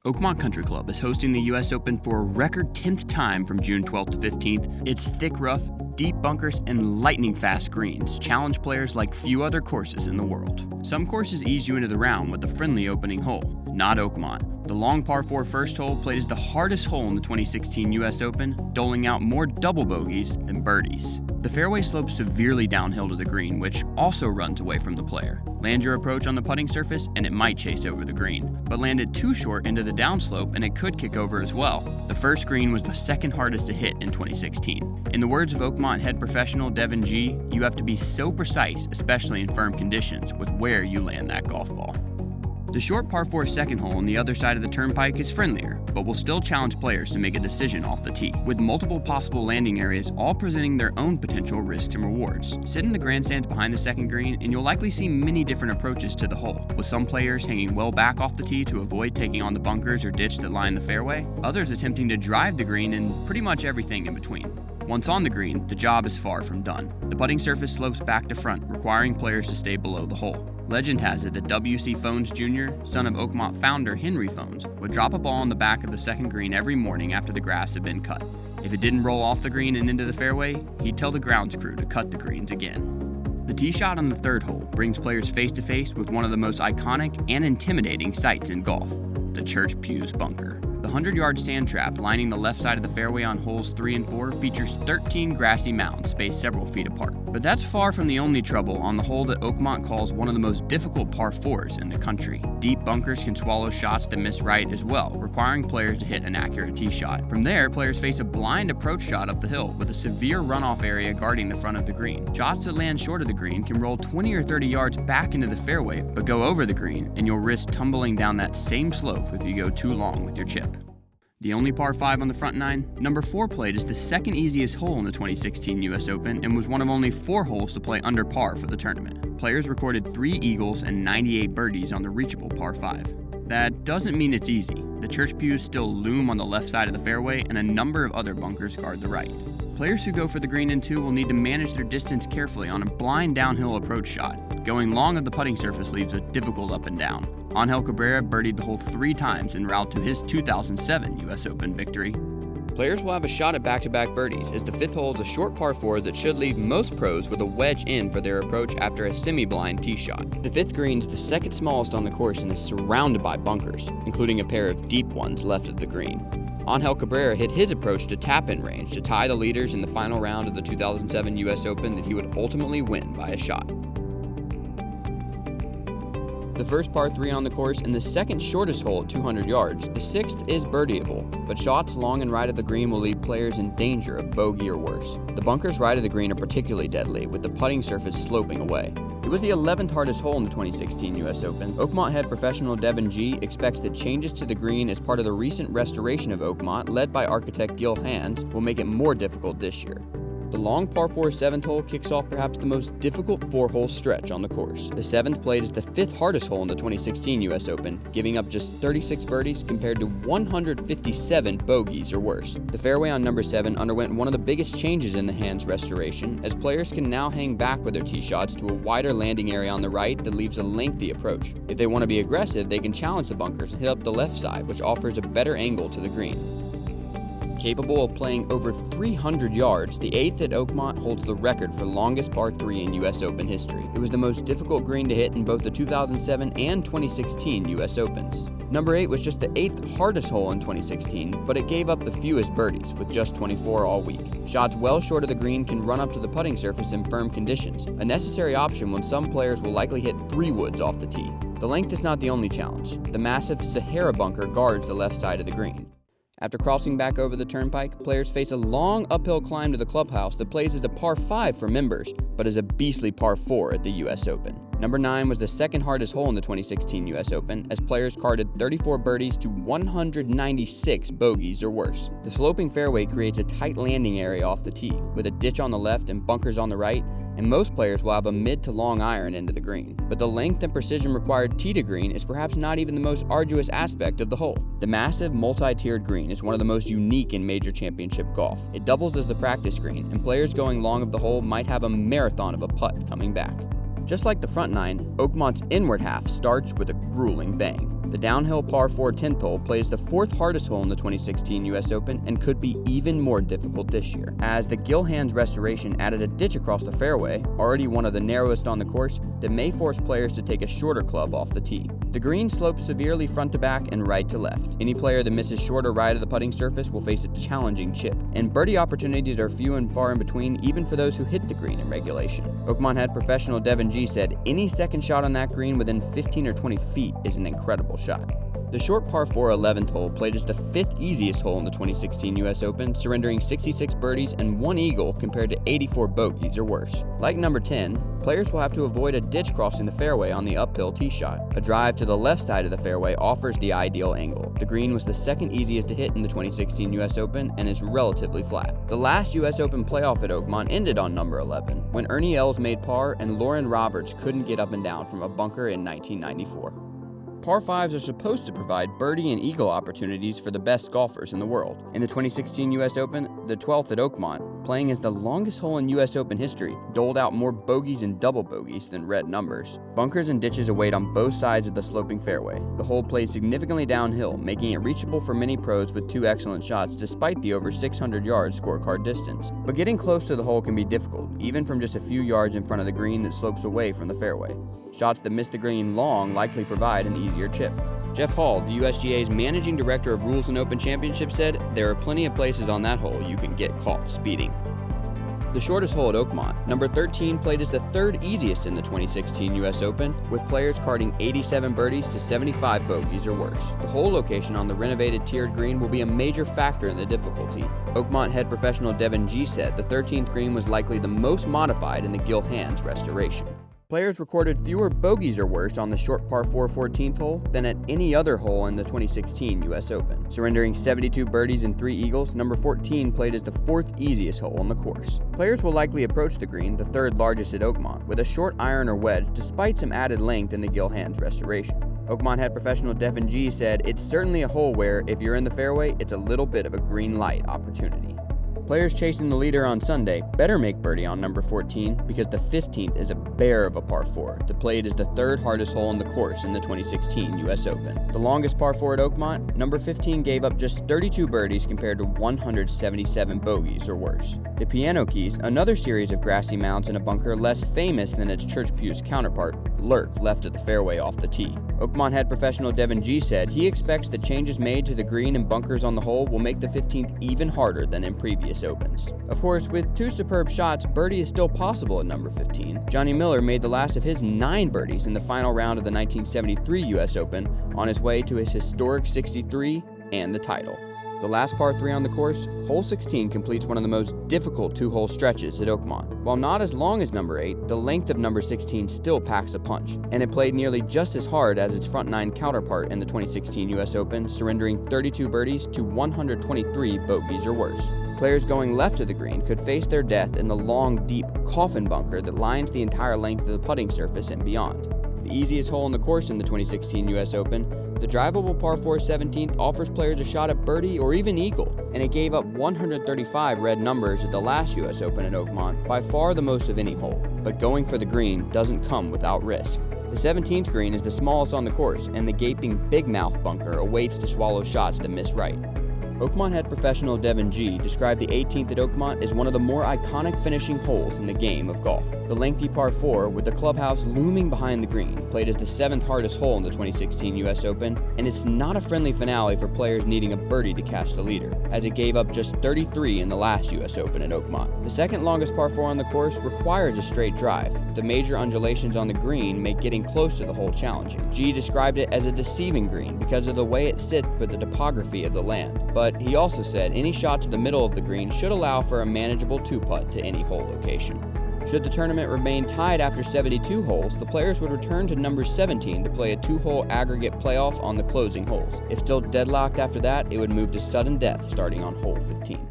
Oakmont Country Club is hosting the U.S. Open for a record 10th time from June 12th to 15th. Its thick rough, deep bunkers, and lightning-fast greens challenge players like few other courses in the world. Some courses ease you into the round with a friendly opening hole. Not Oakmont. The long par 4 first hole played as the hardest hole in the 2016 U.S. Open, doling out more double bogeys than birdies. The fairway slopes severely downhill to the green, which also runs away from the player. Land your approach on the putting surface and it might chase over the green, but land it too short into the downslope and it could kick over as well. The first green was the second hardest to hit in 2016. In the words of Oakmont head professional Devin G., you have to be so precise, especially in firm conditions, with where you land that golf ball. The short par 4 second hole on the other side of the turnpike is friendlier, but will still challenge players to make a decision off the tee, with multiple possible landing areas all presenting their own potential risks and rewards. Sit in the grandstands behind the second green and you'll likely see many different approaches to the hole, with some players hanging well back off the tee to avoid taking on the bunkers or ditch that line the fairway, others attempting to drive the green, and pretty much everything in between. Once on the green, the job is far from done. The putting surface slopes back to front, requiring players to stay below the hole. Legend has it that W.C. Phones Jr., son of Oakmont founder Henry Phones, would drop a ball on the back of the second green every morning after the grass had been cut. If it didn't roll off the green and into the fairway, he'd tell the grounds crew to cut the greens again. The tee shot on the third hole brings players face to face with one of the most iconic and intimidating sights in golf, the Church Pews bunker. The 100-yard sand trap lining the left side of the fairway on holes 3 and 4 features 13 grassy mounds spaced several feet apart. But that's far from the only trouble on the hole that Oakmont calls one of the most difficult par 4s in the country. Deep bunkers can swallow shots that miss right as well, requiring players to hit an accurate tee shot. From there, players face a blind approach shot up the hill with a severe runoff area guarding the front of the green. Shots that land short of the green can roll 20 or 30 yards back into the fairway, but go over the green, and you'll risk tumbling down that same slope if you go too long with your chip. The only par 5 on the front 9, number 4 played as the second easiest hole in the 2016 U.S. Open and was one of only 4 holes to play under par for the tournament. Players recorded 3 eagles and 98 birdies on the reachable par 5. That doesn't mean it's easy. The Church Pews still loom on the left side of the fairway and a number of other bunkers guard the right. Players who go for the green in 2 will need to manage their distance carefully on a blind downhill approach shot. Going long of the putting surface leaves a difficult up and down. Angel Cabrera birdied the hole 3 times en route to his 2007 U.S. Open victory. Players will have a shot at back-to-back birdies, as the 5th hole is a short par 4 that should leave most pros with a wedge in for their approach after a semi-blind tee shot. The 5th green is the second smallest on the course and is surrounded by bunkers, including a pair of deep ones left of the green. Angel Cabrera hit his approach to tap-in range to tie the leaders in the final round of the 2007 U.S. Open that he would ultimately win by a shot. The first par 3 on the course and the second shortest hole at 200 yards, the 6th is birdieable, but shots long and right of the green will leave players in danger of bogey or worse. The bunkers right of the green are particularly deadly, with the putting surface sloping away. It was the 11th hardest hole in the 2016 U.S. Open. Oakmont head professional Devin G. expects that changes to the green as part of the recent restoration of Oakmont, led by architect Gil Hands, will make it more difficult this year. The long par 4 7th hole kicks off perhaps the most difficult 4-hole stretch on the course. The 7th played is the 5th hardest hole in the 2016 U.S. Open, giving up just 36 birdies compared to 157 bogeys or worse. The fairway on number 7 underwent one of the biggest changes in the Hands restoration, as players can now hang back with their tee shots to a wider landing area on the right that leaves a lengthy approach. If they want to be aggressive, they can challenge the bunkers and hit up the left side, which offers a better angle to the green. Capable of playing over 300 yards, the 8th at Oakmont holds the record for longest par 3 in U.S. Open history. It was the most difficult green to hit in both the 2007 and 2016 U.S. Opens. Number 8 was just the 8th hardest hole in 2016, but it gave up the fewest birdies, with just 24 all week. Shots well short of the green can run up to the putting surface in firm conditions, a necessary option when some players will likely hit 3 woods off the tee. The length is not the only challenge. The massive Sahara bunker guards the left side of the green. After crossing back over the turnpike, players face a long uphill climb to the clubhouse that plays as a par 5 for members, but is a beastly par 4 at the U.S. Open. Number 9 was the second hardest hole in the 2016 U.S. Open, as players carded 34 birdies to 196 bogeys or worse. The sloping fairway creates a tight landing area off the tee, with a ditch on the left and bunkers on the right, and most players will have a mid to long iron into the green. But the length and precision required tee to green is perhaps not even the most arduous aspect of the hole. The massive multi-tiered green is one of the most unique in major championship golf. It doubles as the practice green, and players going long of the hole might have a marathon of a putt coming back. Just like the front 9, Oakmont's inward half starts with a grueling bang. The downhill par 4 10th hole plays the 4th hardest hole in the 2016 U.S. Open and could be even more difficult this year, as the Gill Hands restoration added a ditch across the fairway, already one of the narrowest on the course, that may force players to take a shorter club off the tee. The green slopes severely front to back and right to left. Any player that misses short or right of the putting surface will face a challenging chip, and birdie opportunities are few and far in between even for those who hit the green in regulation. Oakmont head professional Devin G said, "Any second shot on that green within 15 or 20 feet is an incredible shot." The short par 4 11th hole played as the 5th easiest hole in the 2016 U.S. Open, surrendering 66 birdies and 1 eagle compared to 84 bogeys or worse. Like number 10, players will have to avoid a ditch crossing the fairway on the uphill tee shot. A drive to the left side of the fairway offers the ideal angle. The green was the 2nd easiest to hit in the 2016 U.S. Open and is relatively flat. The last U.S. Open playoff at Oakmont ended on number 11, when Ernie Els made par and Lauren Roberts couldn't get up and down from a bunker in 1994. Par 5s are supposed to provide birdie and eagle opportunities for the best golfers in the world. In the 2016 U.S. Open, the 12th at Oakmont, playing as the longest hole in U.S. Open history, doled out more bogeys and double bogeys than red numbers. Bunkers and ditches await on both sides of the sloping fairway. The hole played significantly downhill, making it reachable for many pros with 2 excellent shots despite the over 600-yard scorecard distance. But getting close to the hole can be difficult, even from just a few yards in front of the green that slopes away from the fairway. Shots that miss the green long likely provide an easier chip. Jeff Hall, the USGA's managing director of Rules and Open Championship, said, "There are plenty of places on that hole you can get caught speeding." The shortest hole at Oakmont, number 13, played as the 3rd easiest in the 2016 U.S. Open, with players carding 87 birdies to 75 bogeys or worse. The hole location on the renovated tiered green will be a major factor in the difficulty. Oakmont head professional Devin G said the 13th green was likely the most modified in the Gill Hands restoration. Players recorded fewer bogeys or worse on the short par 4 14th hole than at any other hole in the 2016 U.S. Open. Surrendering 72 birdies and 3 eagles, number 14 played as the 4th easiest hole on the course. Players will likely approach the green, the 3rd largest at Oakmont, with a short iron or wedge despite some added length in the Gill Hands restoration. Oakmont head professional Devin G said, "It's certainly a hole where, if you're in the fairway, it's a little bit of a green light opportunity." Players chasing the leader on Sunday better make birdie on number 14 because the 15th is a bear of a par 4 that played as the 3rd hardest hole on the course in the 2016 U.S. Open. The longest par 4 at Oakmont, number 15 gave up just 32 birdies compared to 177 bogeys or worse. The Piano Keys, another series of grassy mounds in a bunker less famous than its Church Pews counterpart, lurk left of the fairway off the tee. Oakmont head professional Devin G said he expects the changes made to the green and bunkers on the hole will make the 15th even harder than in previous Opens. Of course, with 2 superb shots, birdie is still possible at number 15. Johnny Miller made the last of his 9 birdies in the final round of the 1973 U.S. Open on his way to his historic 63 and the title. The last par 3 on the course, hole 16 completes one of the most difficult 2-hole stretches at Oakmont. While not as long as number 8, the length of number 16 still packs a punch, and it played nearly just as hard as its front 9 counterpart in the 2016 U.S. Open, surrendering 32 birdies to 123 bogeys or worse. Players going left of the green could face their death in the long, deep coffin bunker that lines the entire length of the putting surface and beyond. The easiest hole on the course in the 2016 U.S. Open, the drivable par 4 17th offers players a shot at birdie or even eagle, and it gave up 135 red numbers at the last U.S. Open at Oakmont, by far the most of any hole. But going for the green doesn't come without risk. The 17th green is the smallest on the course, and the gaping big mouth bunker awaits to swallow shots that miss right. Oakmont head professional Devin G described the 18th at Oakmont as one of the more iconic finishing holes in the game of golf. The lengthy par 4, with the clubhouse looming behind the green, played as the 7th hardest hole in the 2016 U.S. Open, and it's not a friendly finale for players needing a birdie to catch the leader, as it gave up just 33 in the last U.S. Open at Oakmont. The 2nd longest par 4 on the course requires a straight drive. The major undulations on the green make getting close to the hole challenging. G described it as a deceiving green because of the way it sits with the topography of the land, but he also said any shot to the middle of the green should allow for a manageable 2-putt to any hole location. Should the tournament remain tied after 72 holes, the players would return to number 17 to play a 2-hole aggregate playoff on the closing holes. If still deadlocked after that, it would move to sudden death starting on hole 15.